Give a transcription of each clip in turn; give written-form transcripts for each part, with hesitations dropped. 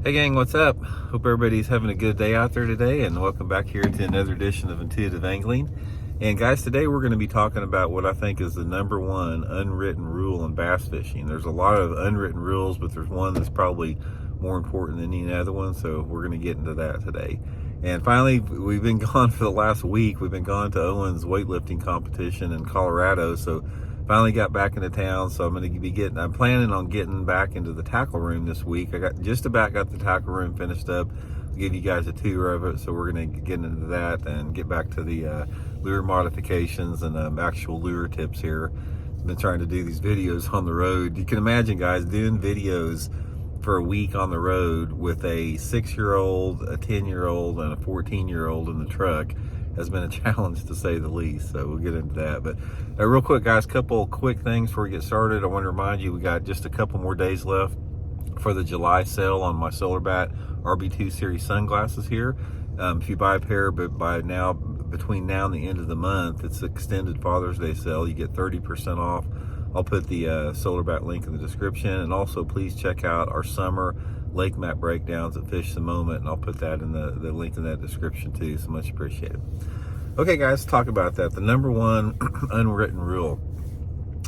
Hey gang, what's up? Hope everybody's having a good day out there today, and welcome back here to another edition of Intuitive Angling. And guys, today we're going to be talking about what I think is the number one unwritten rule in bass fishing. There's a lot of unwritten rules, but there's one that's probably more important than any other one, so we're going to get into that today. And finally, we've been gone for the last week. We've been gone to Owen's weightlifting competition in Colorado, so finally got back into town. So I'm planning on getting back into the tackle room this week. I just about got the tackle room finished up. I'll give you guys a tour of it, so we're going to get into that and get back to the lure modifications and actual lure tips here. I've been trying to do these videos on the road. You can imagine, guys, doing videos for a week on the road with a 6-year-old, a 10-year-old, and a 14-year-old in the truck has been a challenge, to say the least. So we'll get into that. But real quick, guys, couple quick things before we get started. I want to remind you we got just a couple more days left for the July sale on my SolarBat RB2 series sunglasses here. If you buy a pair, but between now and the end of the month, it's an extended Father's Day sale. You get 30% off. I'll put the SolarBat link in the description, and also please check out our summer lake map breakdowns at Fish the Moment, and I'll put that in the link in that description too. So much appreciated. Okay, guys, let's talk about that. The number one unwritten rule.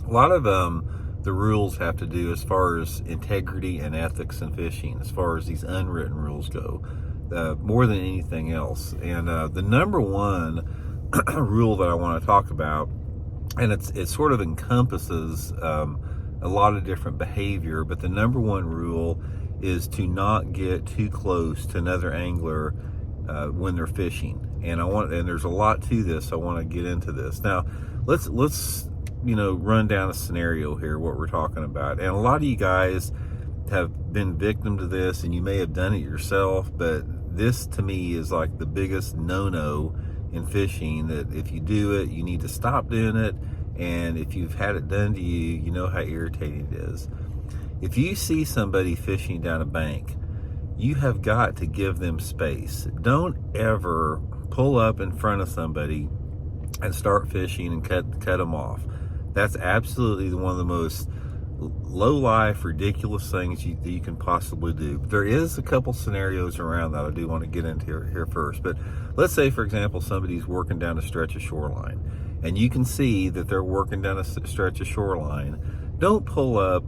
A lot of the rules have to do as far as integrity and ethics in fishing, as far as these unwritten rules go, more than anything else. And the number one rule that I want to talk about, and it sort of encompasses a lot of different behavior, but the number one rule is to not get too close to another angler when they're fishing. And there's a lot to this. I want to get into this. Now, let's run down a scenario here, what we're talking about. And a lot of you guys have been victim to this, and you may have done it yourself, but this to me is like the biggest no-no in fishing, that if you do it, you need to stop doing it. And if you've had it done to you, you know how irritating it is. If you see somebody fishing down a bank, you have got to give them space. Don't ever pull up in front of somebody and start fishing and cut them off. That's absolutely one of the most low-life, ridiculous things that you can possibly do. There is a couple scenarios around that I do want to get into here first. But let's say, for example, somebody's working down a stretch of shoreline, and you can see that they're working down a stretch of shoreline. Don't pull up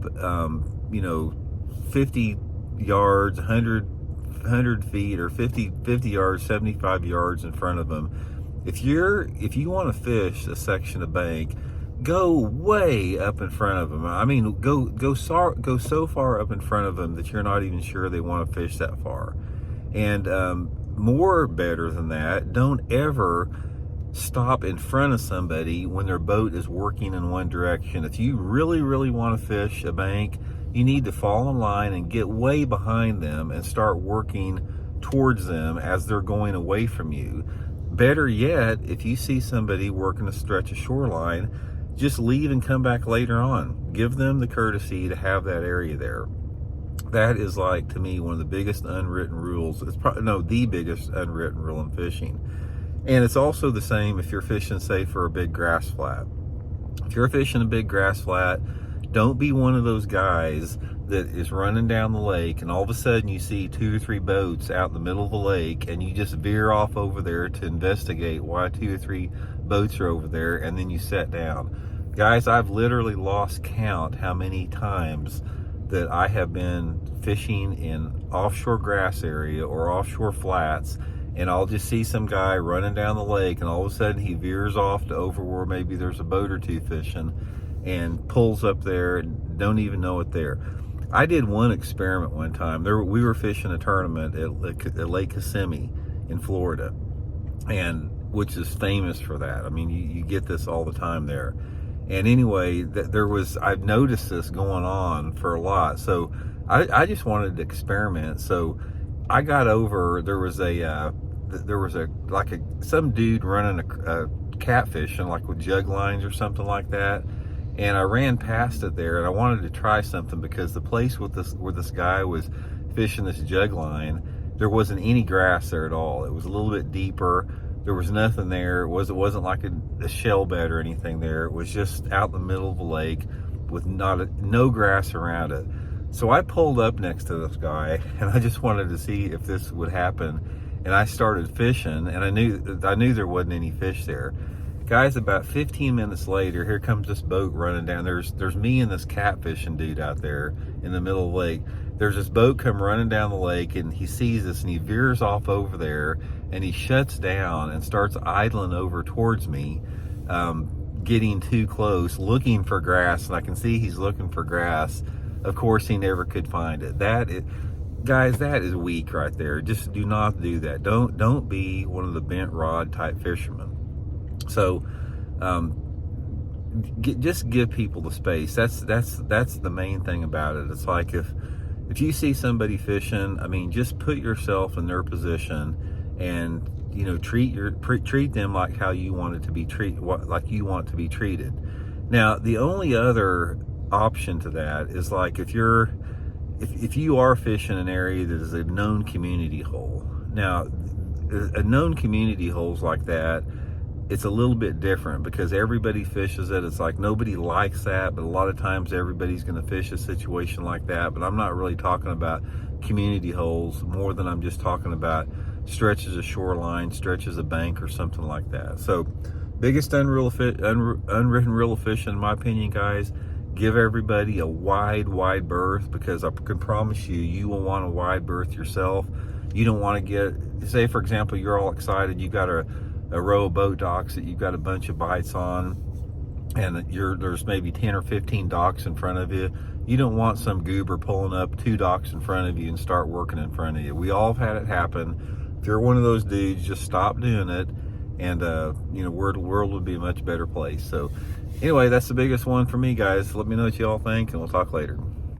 50 yards, 100 feet, or 50 yards, 75 yards in front of them. If you want to fish a section of bank, go way up in front of them. I mean, go so far up in front of them that you're not even sure they want to fish that far. And more better than that, don't ever stop in front of somebody when their boat is working in one direction. If you really, really want to fish a bank, you need to fall in line and get way behind them and start working towards them as they're going away from you. Better yet, if you see somebody working a stretch of shoreline, just leave and come back later on. Give them the courtesy to have that area there. That is, like, to me, one of the biggest unwritten rules. It's probably the biggest unwritten rule in fishing. And it's also the same if you're fishing, say, for a big grass flat. If you're fishing a big grass flat, don't be one of those guys that is running down the lake and all of a sudden you see 2 or 3 boats out in the middle of the lake, and you just veer off over there to investigate why 2 or 3 boats are over there, and then you set down. Guys, I've literally lost count how many times that I have been fishing in offshore grass area or offshore flats, and I'll just see some guy running down the lake, and all of a sudden he veers off to over where maybe there's a boat or two fishing, and pulls up there and don't even know it there. I did one experiment one time. We were fishing a tournament at Lake Kissimmee in Florida, and which is famous for that. I mean, you get this all the time there. And anyway, I've noticed this going on for a lot. So I just wanted to experiment. So I got over, there was some dude running a catfishing, like with jug lines or something like that. And I ran past it there, and I wanted to try something because the place where this guy was fishing this jug line, there wasn't any grass there at all. It was a little bit deeper. There was nothing there. It wasn't like a shell bed or anything there. It was just out in the middle of the lake with no grass around it. So I pulled up next to this guy, and I just wanted to see if this would happen. And I started fishing, and I knew there wasn't any fish there. Guys, about 15 minutes later, here comes this boat running down. There's me and this catfishing dude out there in the middle of the lake. There's this boat come running down the lake, and he sees us, and he veers off over there, and he shuts down and starts idling over towards me, getting too close, looking for grass, and I can see he's looking for grass. Of course, he never could find it. Guys, that is weak right there. Just do not do that. Don't be one of the bent rod type fishermen. So, just give people the space. That's the main thing about it. It's like if you see somebody fishing, I mean, just put yourself in their position, and treat them like how you want it to be like you want to be treated. Now, the only other option to that is like if you are fishing an area that is a known community hole. Now, a known community holes like that, it's a little bit different because everybody fishes it. It's like nobody likes that, but a lot of times everybody's going to fish a situation like that. But I'm not really talking about community holes more than I'm just talking about stretches of shoreline, stretches of bank, or something like that. So, biggest unwritten rule of fishing, in my opinion, guys, give everybody a wide berth, because I can promise you will want a wide berth yourself. You don't want to say, for example, you're all excited, you got a row of boat docks that you've got a bunch of bites on, and there's maybe 10 or 15 docks in front of you. You don't want some goober pulling up 2 docks in front of you and start working in front of you. We all have had it happen. If you're one of those dudes, just stop doing it, and the world would be a much better place. So anyway, that's the biggest one for me, guys. Let me know what you all think, and we'll talk later.